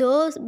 2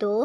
2